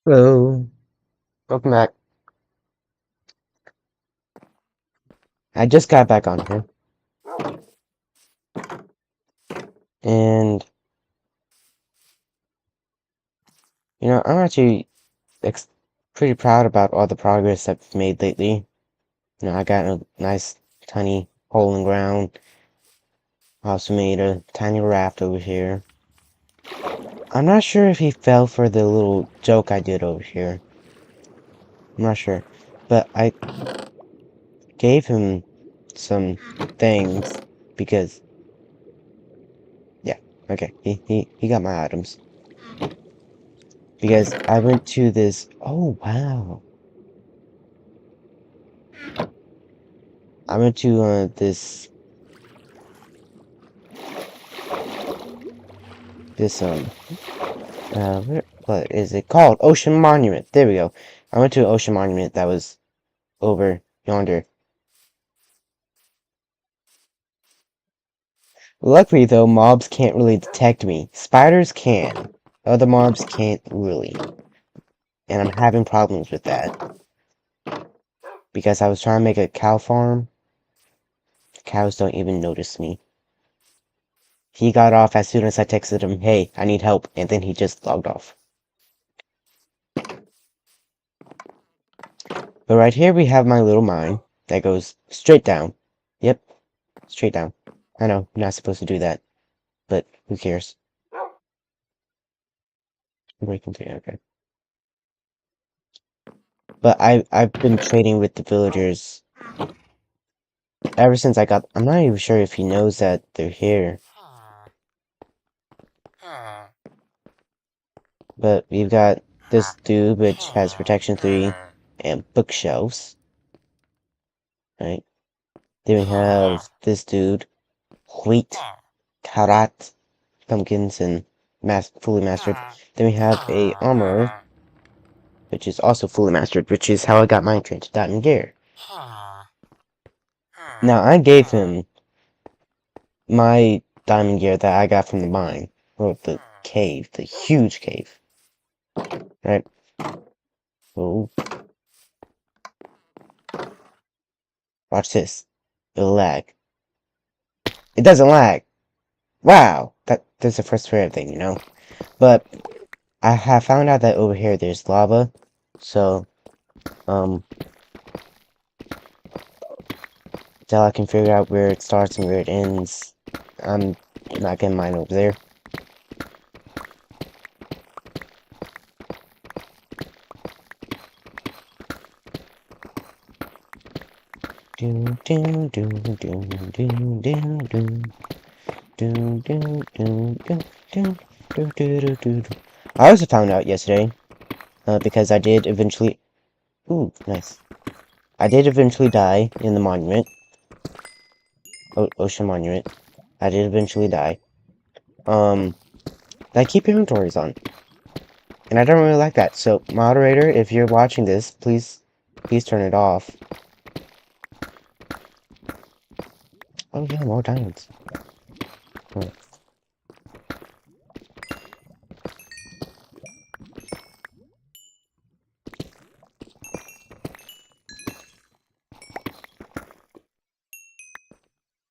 Hello, welcome back. I just got back on here, and I'm actually ex pretty proud about all the progress I've made lately. I got a nice tiny hole in the ground. I also made a tiny raft over here. I'm not sure if he fell for the little joke I did over here. I'm not sure, but I gave him some things because, yeah, okay, he got my items because I went to this. Oh wow. I went to this what is it called? Ocean Monument. There we go. I went to an ocean monument that was over yonder. Luckily though, mobs can't really detect me. Spiders can. Other mobs can't really. And I'm having problems with that. Because I was trying to make a cow farm. Cows don't even notice me. He got off as soon as I texted him, hey, I need help, and then he just logged off. But right here we have my little mine that goes straight down. Yep, straight down. I know, you're not supposed to do that, but who cares? Breaking through, okay. But I've been trading with the villagers ever since I got. I'm not even sure if he knows that they're here. But we've got this dude which has protection 3 and bookshelves, right? Then we have this dude, wheat, carrot, pumpkins, and fully mastered. Then we have a armorer, which is also fully mastered, which is how I got my trained to diamond gear. Now I gave him my diamond gear that I got from the mine, or the cave, the huge cave. Right? Oh, watch this. It'll lag. It doesn't lag. Wow, that's the first rare thing, But I have found out that over here there's lava, so till I can figure out where it starts and where it ends, I'm not gonna mine over there. Do do do do do do do do. Do, do, do, do, do, do, do, do, do. I also found out yesterday, because I did eventually. Ooh, nice. I did eventually die in the monument. Ocean monument. I did eventually die. Um, I keep inventories on, and I don't really like that. So, moderator, if you're watching this, please turn it off. Oh yeah, more diamonds. Oh.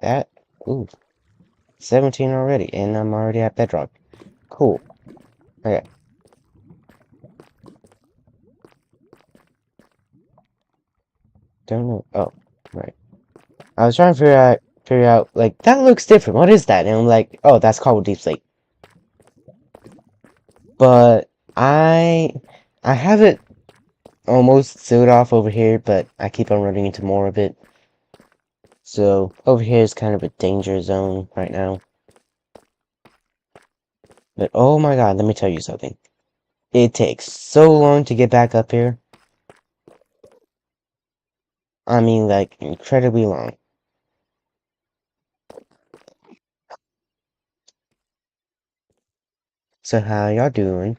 That. Ooh, 17 already, and I'm already at bedrock. Cool. Okay. Don't know. Oh, right. I was trying to figure out like that looks different. What is that? And I'm like, oh, that's called deep slate. But I have it almost sealed off over here, but I keep on running into more of it. So over here is kind of a danger zone right now. But oh my god, let me tell you something. It takes so long to get back up here. I mean, like, incredibly long. So how y'all doing?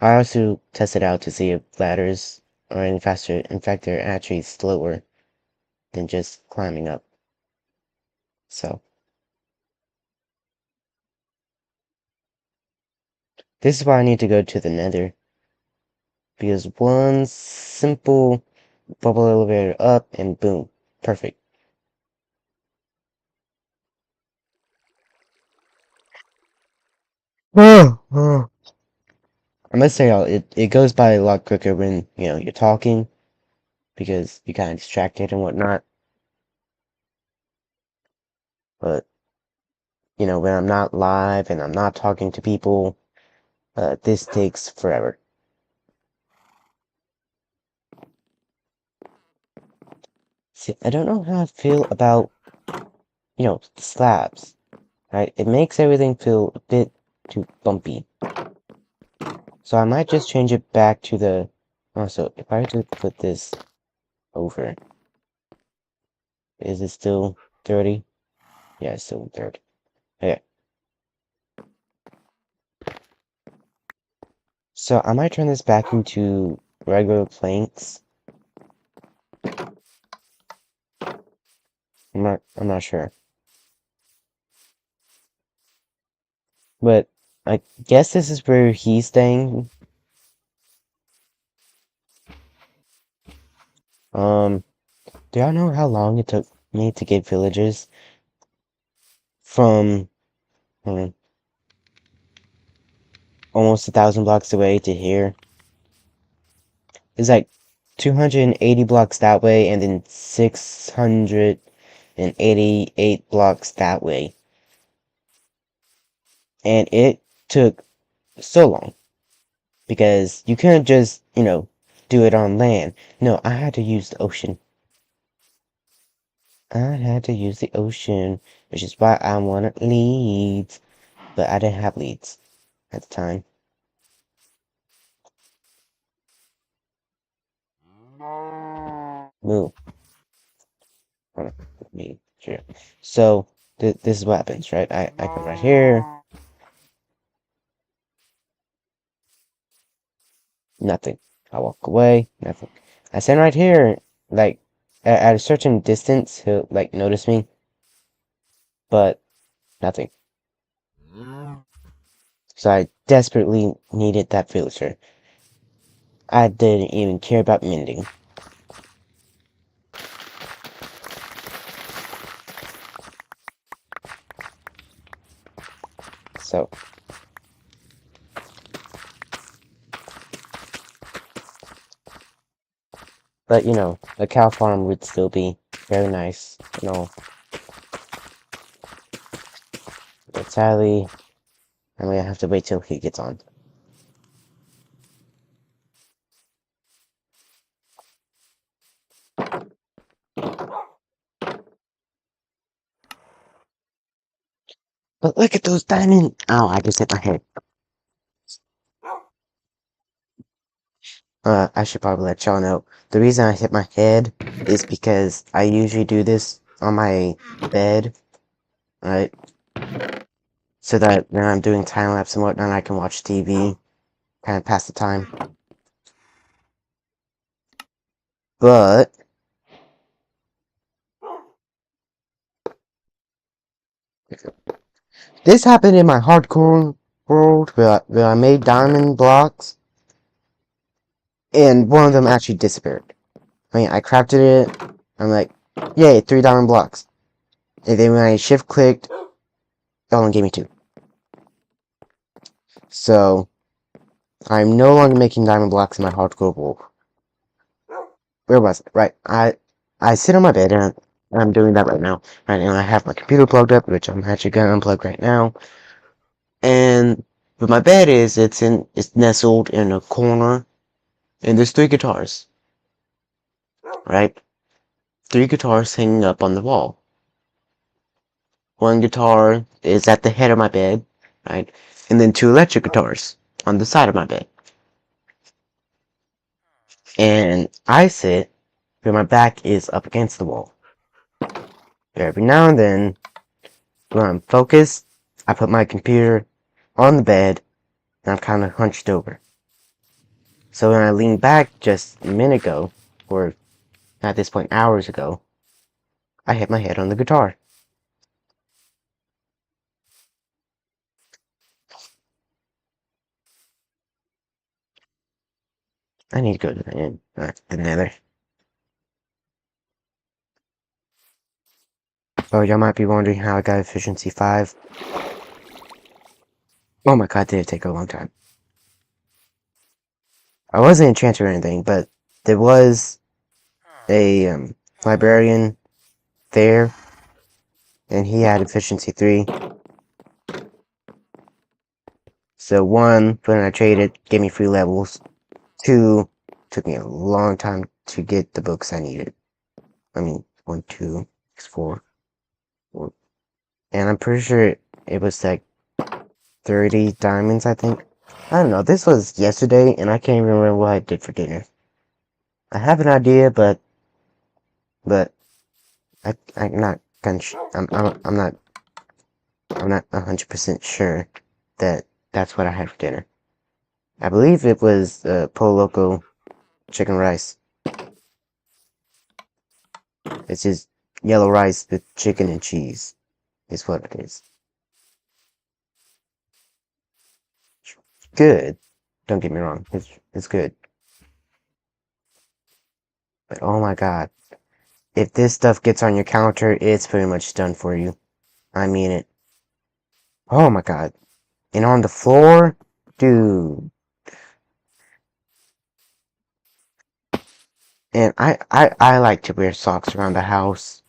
I also tested out to see if ladders are any faster. In fact, they're actually slower than just climbing up. So this is why I need to go to the nether. because one simple bubble elevator up and boom, perfect. I must say, it goes by a lot quicker when you're talking because you kind of distracted and whatnot. But when I'm not live and I'm not talking to people, this takes forever. See, I don't know how I feel about the slabs. Right? It makes everything feel a bit too bumpy. So I might just change it back to the... Also, if I were to put this over, is it still 30? Yeah, it's still 30. Okay. So I might turn this back into regular planks. I'm not sure. But I guess this is where he's staying. Do y'all know how long it took me to get villagers from almost 1,000 blocks away to here? It's like 280 blocks that way, and then 688 blocks that way. And it took so long because you couldn't just, do it on land. No, I had to use the ocean. I had to use the ocean, which is why I wanted leads. But I didn't have leads at the time. Move. Hold on, let me sure. So this is what happens, right? I come right here. Nothing. I walk away. Nothing. I stand right here. Like at a certain distance, he'll like notice me, but nothing. So I desperately needed that villager. I didn't even care about mending. So, but a cow farm would still be very nice, But sadly, I'm gonna have to wait till he gets on. But look at those diamond. Oh, I just hit my head. I should probably let y'all know. The reason I hit my head is because I usually do this on my bed, right? So that when I'm doing time lapse and whatnot, I can watch TV, kind of pass the time. But this happened in my hardcore world where I made diamond blocks, and one of them actually disappeared. I mean, I crafted it. I'm like, yay, 3 diamond blocks. And then when I shift clicked, it only gave me 2. So I'm no longer making diamond blocks in my hardcore world. Where was it? Right. I sit on my bed and I'm doing that right now. Right now I have my computer plugged up, which I'm actually gonna unplug right now. And but my bed it's nestled in a corner, and there's 3 guitars. Right? 3 guitars hanging up on the wall. One guitar is at the head of my bed, right? And then 2 electric guitars on the side of my bed. And I sit where my back is up against the wall. Every now and then, when I'm focused, I put my computer on the bed and I'm kind of hunched over. So when I leaned back just a minute ago, or at this point hours ago, I hit my head on the guitar. I need to go to the end. The nether. Oh, y'all might be wondering how I got efficiency 5. Oh my god, did it take a long time. I wasn't an enchanter or anything, but there was a librarian there, and he had efficiency 3. So 1, when I traded, gave me free levels. 2, took me a long time to get the books I needed. I mean, 1, 2, 4, 4. And I'm pretty sure it was like 30 diamonds, I think. I don't know, this was yesterday, and I can't even remember what I did for dinner. I have an idea, but I'm not I'm not 100% sure that that's what I had for dinner. I believe it was Pollo Loco chicken rice. It's just yellow rice with chicken and cheese. Is what it is. Good. Don't get me wrong. It's good. But oh my god, if this stuff gets on your counter, it's pretty much done for you. I mean it. Oh my god. And on the floor, dude. And I like to wear socks around the house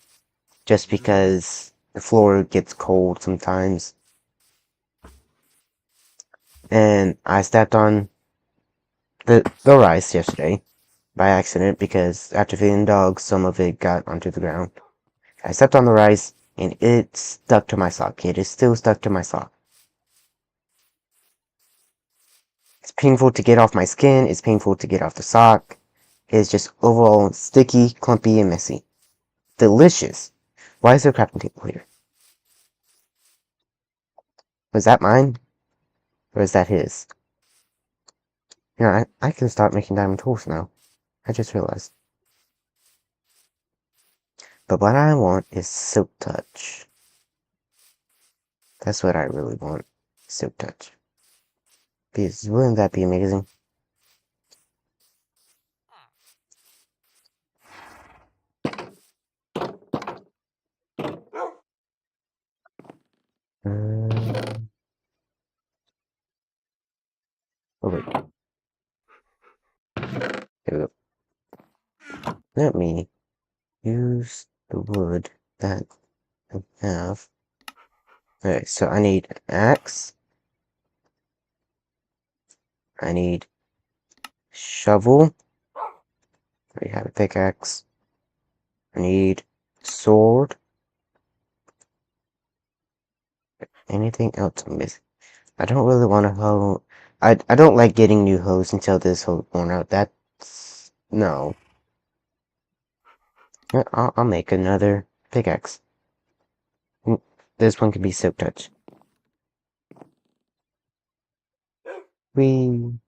just because the floor gets cold sometimes. And I stepped on the rice yesterday by accident because after feeding dogs, some of it got onto the ground. I stepped on the rice and it stuck to my sock. It is still stuck to my sock. It's painful to get off my skin. It's painful to get off the sock. It's just overall sticky, clumpy, and messy. Delicious. Why is there a crafting table here? Was that mine? Or is that his? You know, I can start making diamond tools now. I just realized. But what I want is silk touch. That's what I really want. Silk touch. Because wouldn't that be amazing? Oh wait. Here we go. Let me use the wood that I have. Alright, so I need an axe. I need shovel. We have a pickaxe. I need sword. Anything else I'm missing? I don't really want to hoe. I don't like getting new hoes until this hoe worn out. That's no. Yeah, I'll make another pickaxe. This one can be silk touch. We. You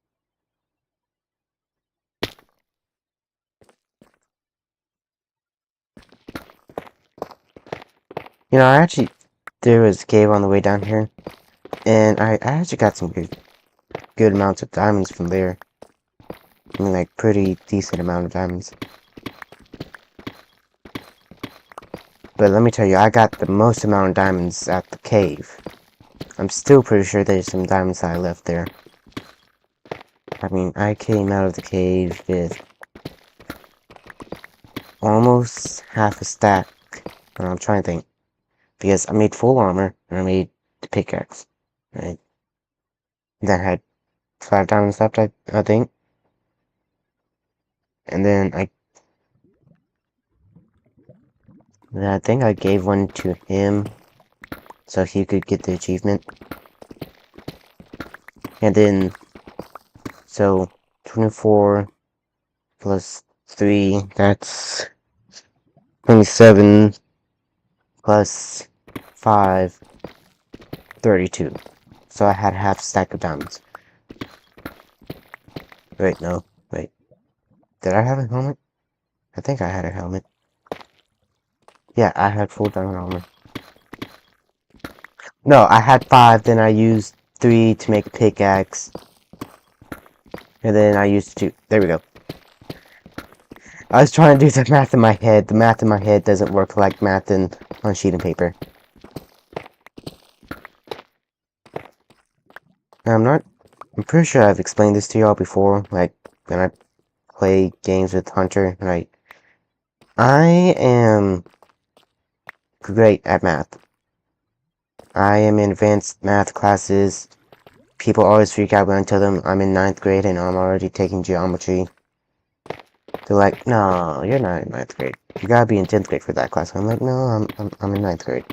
know, there was a cave on the way down here, and I actually got some good amounts of diamonds from there. I mean, like, pretty decent amount of diamonds. But let me tell you, I got the most amount of diamonds at the cave. I'm still pretty sure there's some diamonds that I left there. I mean, I came out of the cave with almost half a stack. And I'm trying to think. Because I made full armor, and I made the pickaxe. Right? Then I had 5 diamonds left, I think. And then I think I gave one to him so he could get the achievement. And then, so 24 plus 3, that's 27 plus 5, 32. So I had half a stack of diamonds. Wait, no, wait. Did I have a helmet? I think I had a helmet. Yeah, I had full diamond armor. No, I had 5, then I used 3 to make a pickaxe. And then I used to, there we go. I was trying to do the math in my head. The math in my head doesn't work like math on sheet and paper. Now, I'm pretty sure I've explained this to y'all before, like, when I play games with Hunter, right? I am great at math. I am in advanced math classes. People always freak out when I tell them I'm in 9th grade and I'm already taking geometry. They're like, no, you're not in 9th grade. You gotta be in 10th grade for that class. I'm like, no, I'm in 9th grade.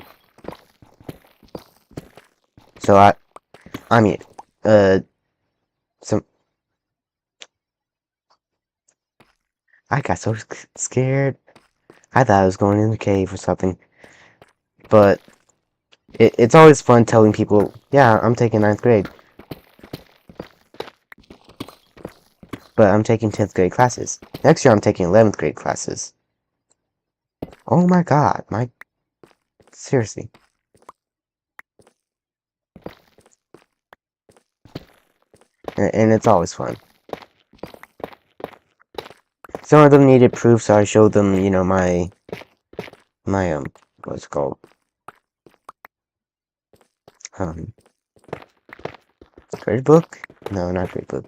So I mean, some, I got so scared. I thought I was going in the cave or something. But it's always fun telling people, yeah, I'm taking 9th grade. But I'm taking 10th grade classes. Next year I'm taking 11th grade classes. Oh my god, seriously. And it's always fun. Some of them needed proof, so I showed them, you know, my what's it called? Um, grade book? No, not grade book.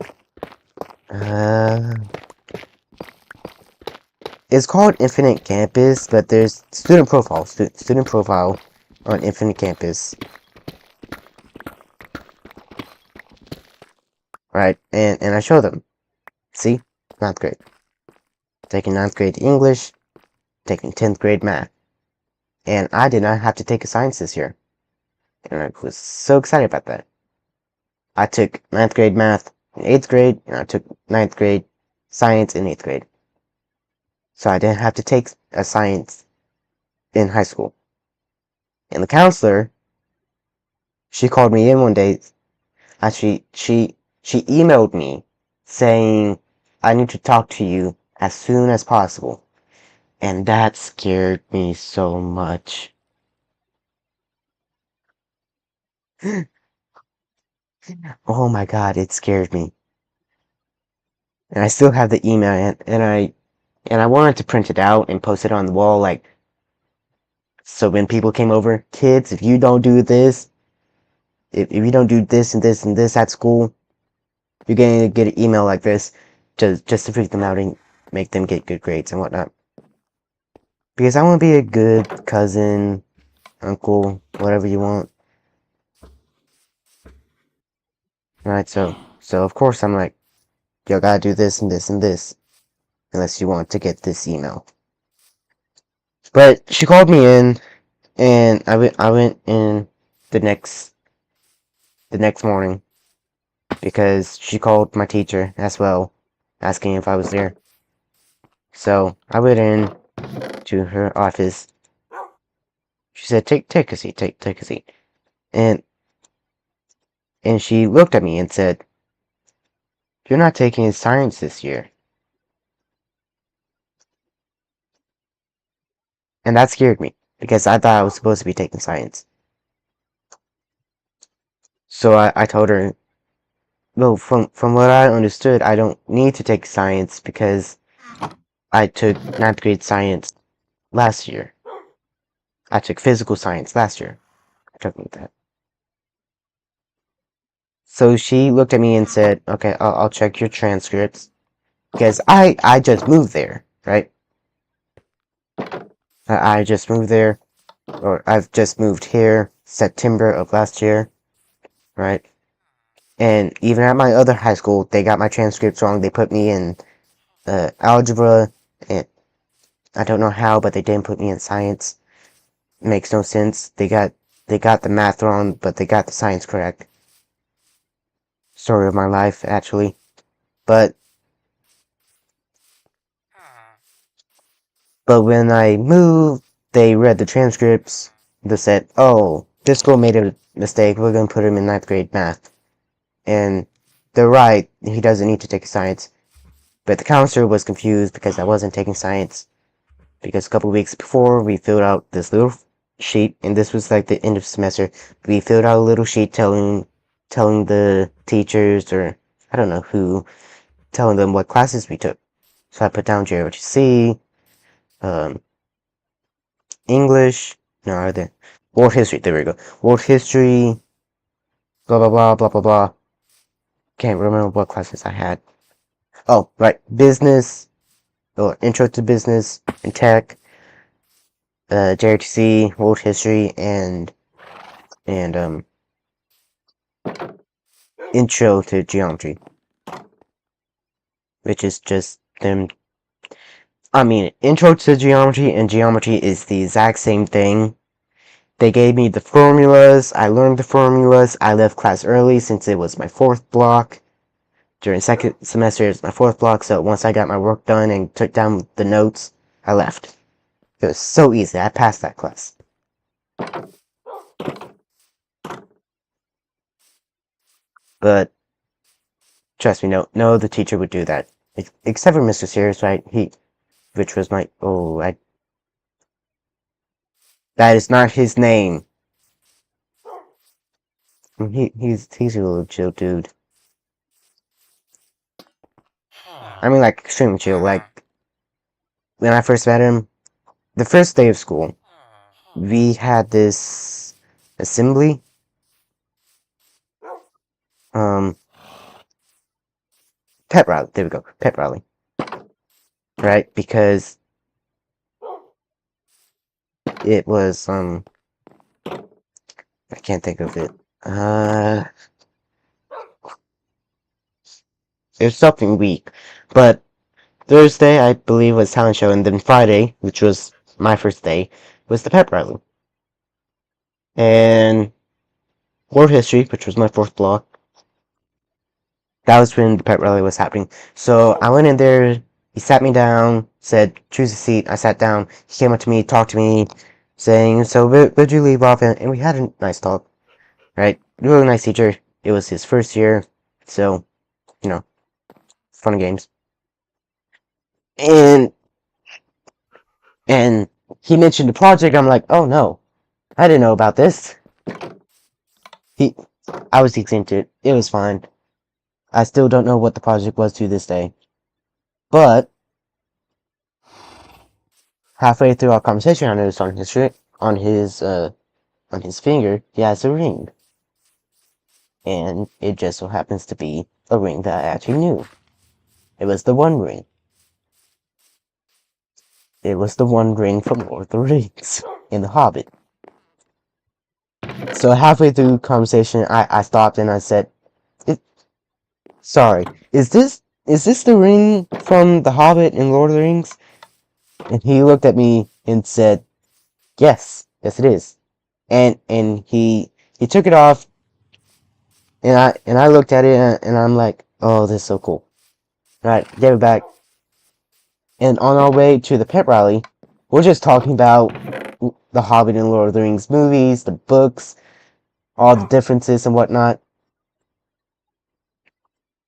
It's called Infinite Campus, but there's student profile, student profile on Infinite Campus. Right, and I show them. See? 9th grade. Taking 9th grade English, taking 10th grade math. And I did not have to take a science this year. And I was so excited about that. I took 9th grade math in 8th grade, and I took 9th grade science in 8th grade. So I didn't have to take a science in high school. And the counselor, she called me in one day. Actually, she emailed me saying, I need to talk to you as soon as possible. And that scared me so much. Oh my god, it scared me. And I still have the email, and I wanted to print it out and post it on the wall, like, so when people came over, kids, if you don't do this, if you don't do this and this and this at school, you're going to get an email like this, just to freak them out and make them get good grades and whatnot. Because I want to be a good cousin, uncle, whatever you want. Right, so of course I'm like, you gotta do this and this and this, unless you want to get this email. But she called me in, and I went in the next morning, because she called my teacher as well, asking if I was there. So I went in to her office. She said, take a seat, take a seat. And she looked at me and said, you're not taking science this year. And that scared me, because I thought I was supposed to be taking science. So I told her, well, from what I understood, I don't need to take science because I took 9th grade science last year. I took physical science last year. I took that. So she looked at me and said, okay, I'll check your transcripts. Because I just moved there, right? I just moved there, or I've just moved here September of last year, right? And even at my other high school, they got my transcripts wrong. They put me in algebra, and I don't know how, but they didn't put me in science. It makes no sense. They got the math wrong, but they got the science correct. Story of my life, actually. But when I moved, they read the transcripts. They said, oh, this school made a mistake. We're going to put him in 9th grade math. And they're right. He doesn't need to take science. But the counselor was confused because I wasn't taking science. Because a couple weeks before, we filled out this little sheet. And this was like the end of semester. We filled out a little sheet telling the teachers, or I don't know who, telling them what classes we took. So I put down JROTC, English, no, the World History, there we go. World History, blah, blah, blah, blah, blah, blah. Can't remember what classes I had. Oh, right, business, or intro to business and tech, JRTC, world history, and intro to geometry, which is just them. I mean, intro to geometry and geometry is the exact same thing. They gave me the formulas, I learned the formulas, I left class early since it was my fourth block. During second semester, it's my fourth block, so once I got my work done and took down the notes, I left. It was so easy, I passed that class. But, trust me, no the teacher would do that. Except for Mr. Sears, right? Which was my, that is not his name. He's a little chill dude. I mean, like, extremely chill. Like, when I first met him, the first day of school, we had this assembly. Pet rally. There we go. Pet rally. Right? Because it was, I can't think of it. It was something weak. But Thursday, I believe, was talent show, and then Friday, which was my first day, was the pep rally. And world history, which was my fourth block, that was when the pep rally was happening. So I went in there, he sat me down, said, choose a seat. I sat down, he came up to me, talked to me, saying, so where'd you leave off? And we had a nice talk, right? Really nice teacher. It was his first year, so, fun and games. And he mentioned the project. I'm like, oh no, I didn't know about this. I was exempted. It was fine. I still don't know what the project was to this day. But halfway through our conversation, I noticed on his finger, he has a ring, and it just so happens to be a ring that I actually knew. It was the One Ring. It was the One Ring from Lord of the Rings in The Hobbit. So halfway through conversation, I stopped and I said, sorry, is this the ring from The Hobbit in Lord of the Rings? And he looked at me and said, yes it is. And he took it off, and I looked at it, and I'm like, oh, this is so cool. Right, gave it back. And on our way to the pep rally, we're just talking about The Hobbit and Lord of the Rings movies, the books, all the differences and whatnot.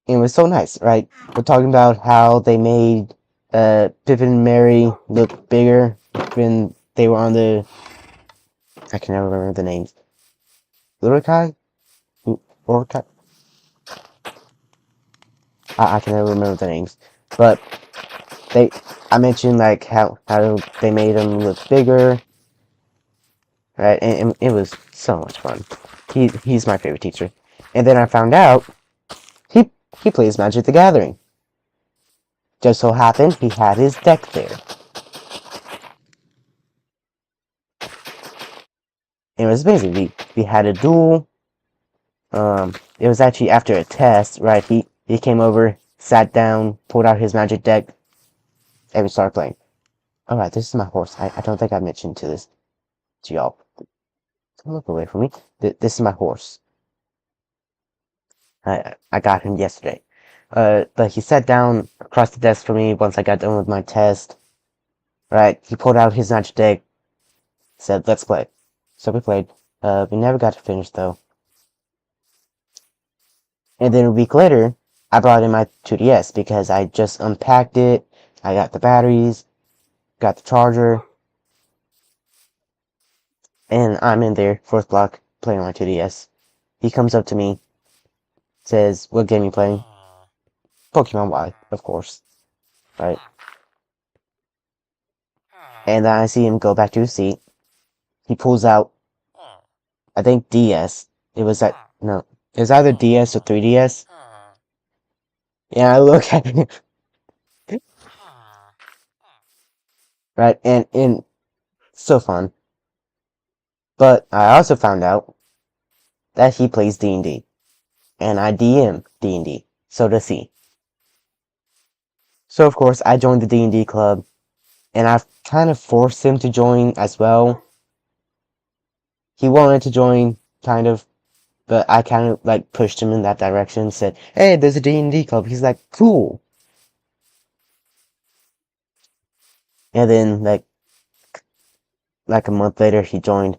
And it was so nice, right? We're talking about how they made Pippin and Merry look bigger when they were on the... I can never remember the names. Urukai? Urukai? I can never remember the names. But I mentioned like how they made them look bigger, right? And it was so much fun. He's my favorite teacher. And then I found out he plays Magic the Gathering. Just so happened he had his deck there. And it was amazing. We had a duel. It was actually after a test, right? He came over, sat down, pulled out his Magic deck, and we started playing. Alright, this is my horse. I don't think I mentioned to y'all. Don't look away from me. This is my horse. I got him yesterday. But he sat down across the desk for me once I got done with my test. Right, he pulled out his Magic deck, said, let's play. So we played. We never got to finish, though. And then a week later, I brought in my 2DS because I just unpacked it. I got the batteries, got the charger, and I'm in there, fourth block, playing on my 2DS. He comes up to me, says, what game you playing? Pokemon Y, of course, right? And then I see him go back to his seat. He pulls out, I think DS. It was that no, it was either DS or 3DS. And I look at him, right, and so fun. But I also found out that he plays D&D, and I DM D&D. So does he. So of course I joined the D&D club, and I've kind of forced him to join as well. He wanted to join, kind of, but I kind of like pushed him in that direction. Said, "Hey, there's a D&D club." He's like, "Cool." And then like a month later, he joined,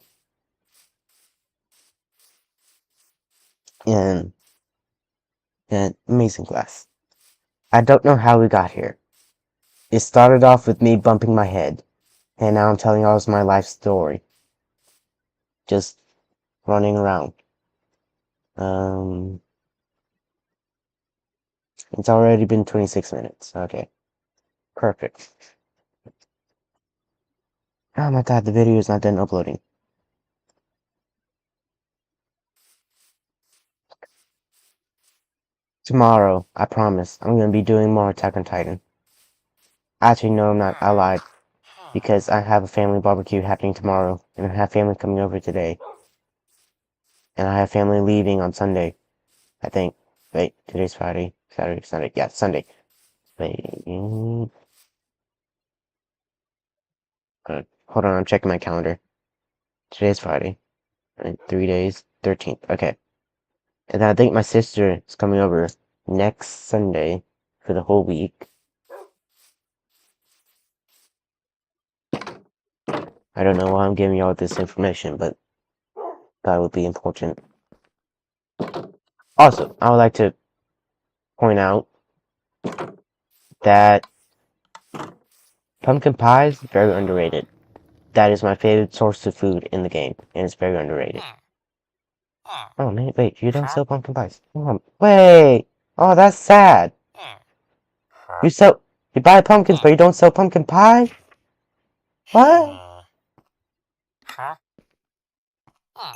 and an amazing class. I don't know how we got here. It started off with me bumping my head, and now I'm telling y'all my life story. Just running around. Um, it's already been 26 minutes. Okay, perfect. Oh my god, the video is not done uploading. Tomorrow, I promise, I'm gonna be doing more Attack on Titan. Actually, no, I'm not. I lied. Because I have a family barbecue happening tomorrow, and I have family coming over today. And I have family leaving on Sunday, I think. Wait, today's Friday, Saturday, Sunday. Yeah, Sunday. Wait, hold on, I'm checking my calendar. Today's Friday. Right, 3 days, 13th. Okay. And then I think my sister is coming over next Sunday for the whole week. I don't know why I'm giving y'all this information, but that would be important. Also, I would like to point out that pumpkin pie is very underrated. That is my favorite source of food in the game, and it's very underrated. Oh man, wait, you don't sell pumpkin pies? Wait! Oh, that's sad. You buy pumpkins, but you don't sell pumpkin pie? What?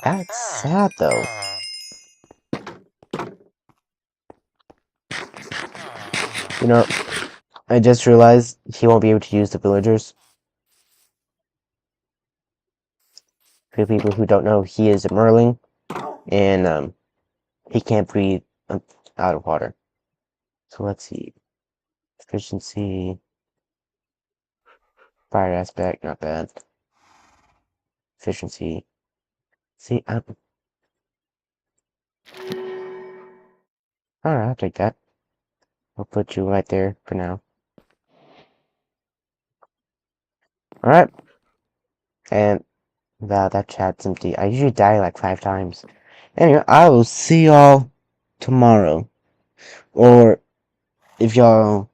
That's sad, though. You know, I just realized he won't be able to use the villagers. For people who don't know, he is a Merling, and he can't breathe out of water. So let's see. Efficiency. Fire aspect, not bad. Efficiency. See, alright, I'll take that. I'll put you right there for now. Alright. And that chat's empty. I usually die like 5 times. Anyway, I will see y'all tomorrow. Or if y'all